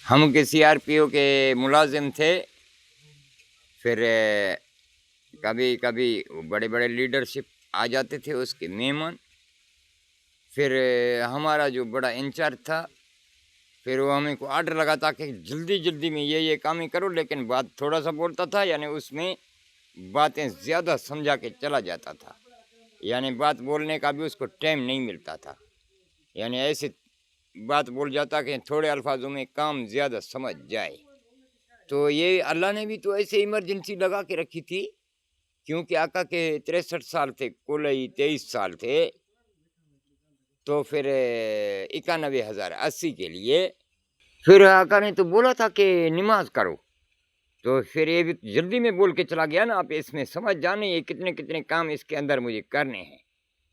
हम किसी आरपीओ के मुलाजिम थे। फिर कभी कभी बड़े बड़े लीडरशिप आ जाते थे उसके मेहमान। फिर हमारा जो बड़ा इंचार्ज था, फिर वो हमें को आर्डर लगाता कि जल्दी जल्दी में ये काम ही करो, लेकिन बात थोड़ा सा बोलता था, यानी उसमें बातें ज़्यादा समझा के चला जाता था, यानी बात बोलने का भी उसको टाइम नहीं मिलता था। यानी ऐसे बात बोल जाता कि थोड़े अल्फाजों में काम ज़्यादा समझ जाए। तो ये अल्लाह ने भी तो ऐसे इमरजेंसी लगा के रखी थी, क्योंकि आका के 63 साल थे, कुल ही 23 साल थे। तो फिर 91,000 80 के लिए फिर आका ने तो बोला था कि नमाज करो। तो फिर ये भी जल्दी में बोल के चला गया ना, आप इसमें समझ जाने ये कितने कितने काम इसके अंदर मुझे करने हैं।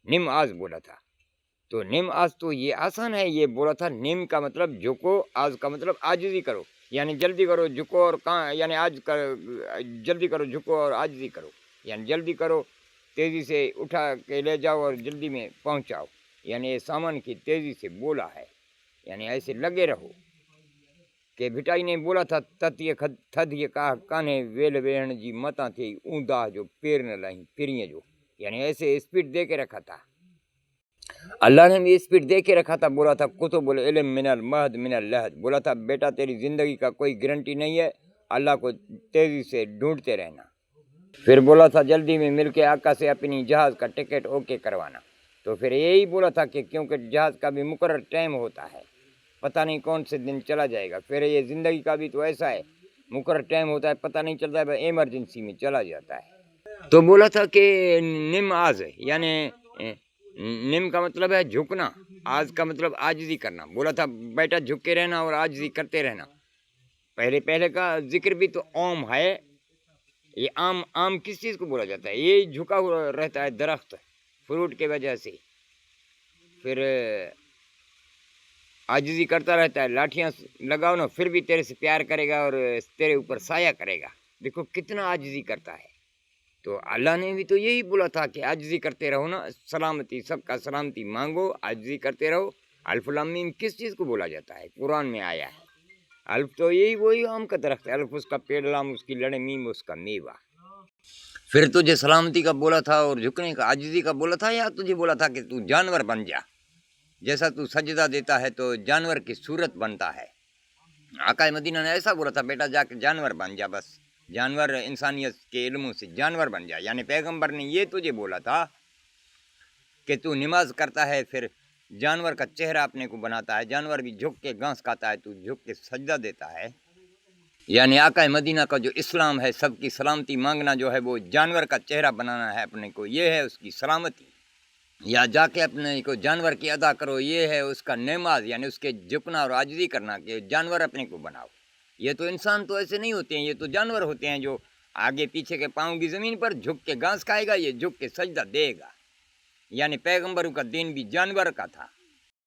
नमाज बोला था, तो नमाज तो ये आसान है, ये बोला था निम का मतलब झुको, आज का मतलब आजिज़ी करो, यानी जल्दी करो झुको और कहाँ, यानी आज कर जल्दी करो झुको और आजिज़ी करो, यानी जल्दी करो, तेज़ी से उठा के ले जाओ और जल्दी में पहुंचाओ, यानी ये सामान की तेज़ी से बोला है, यानी ऐसे लगे रहो। के भिटाई ने बोला था ततिय थद ये कहा कान्हे वेल वेहण जी मता थी ऊंदा जो पेर न लाई फिरिए जो, यानी ऐसे स्पीड दे के रखा था। अल्लाह ने भी स्पीड दे के रखा था। बोला था कुतुबुल इल्म मिनल महद मिनल लहद, बोला था बेटा तेरी ज़िंदगी का कोई गारंटी नहीं है, अल्लाह को तेज़ी से ढूंढते रहना। फिर बोला था जल्दी में मिल के आका से अपनी जहाज़ का टिकट ओके करवाना। तो फिर यही बोला था कि क्योंकि जहाज़ का भी मुकर्रर टाइम होता है, पता नहीं कौन से दिन चला जाएगा। फिर ये ज़िंदगी का भी तो ऐसा है, मुकर्रर टाइम होता है, पता नहीं चलता है, एमरजेंसी में चला जाता है। तो बोला था कि नमाज है, यानी निम का मतलब है झुकना, आज का मतलब आजिज़ी करना। बोला था बेटा झुक के रहना और आजिज़ी करते रहना। पहले पहले का जिक्र भी तो ओम है। ये आम आम किस चीज़ को बोला जाता है? ये झुका हुआ रहता है दरख्त फ्रूट के वजह से, फिर आजिज़ी करता रहता है। लाठियाँ लगाओ ना, फिर भी तेरे से प्यार करेगा और तेरे ऊपर साया करेगा। देखो कितना आजिज़ी करता है। तो अल्लाह ने भी तो यही बोला था कि आजिज़ी करते रहो ना, सलामती सबका सलामती मांगो, आजिज़ी करते रहो। अल्फ लाम मीम किस चीज़ को बोला जाता है? कुरान में आया है। अल्फ तो यही वही आम का दरख्त है, अल्फ उसका पेड़, लाम उसकी लड़े, मीम उसका मेवा। फिर तुझे सलामती का बोला था और झुकने का, आजिज़ी का बोला था, या तुझे बोला था कि तू जानवर बन जा, जैसा तू सजदा देता है तो जानवर की सूरत बनता है। आका मदीना ने ऐसा बोला था बेटा जाके जानवर बन जा, बस जानवर इंसानियत के इल्मों से जानवर बन जा। यानी पैगंबर ने ये तुझे बोला था कि तू नमाज करता है, फिर जानवर का चेहरा अपने को बनाता है, जानवर भी झुक के घास खाता है, तू झुक के सजदा देता है। यानी आका मदीना का जो इस्लाम है, सबकी सलामती मांगना जो है, वो जानवर का चेहरा बनाना है अपने को, ये है उसकी सलामती। या जाके अपने को जानवर की अदा करो, ये है उसका नमाज, यानी उसके झुकना और आजिज़ी करना कि जानवर अपने को बनाओ। ये तो इंसान तो ऐसे नहीं होते हैं, ये तो जानवर होते हैं जो आगे पीछे के पाँव की ज़मीन पर झुक के घास खाएगा, ये झुक के सजदा देगा। यानी पैगंबरों का दिन भी जानवर का था।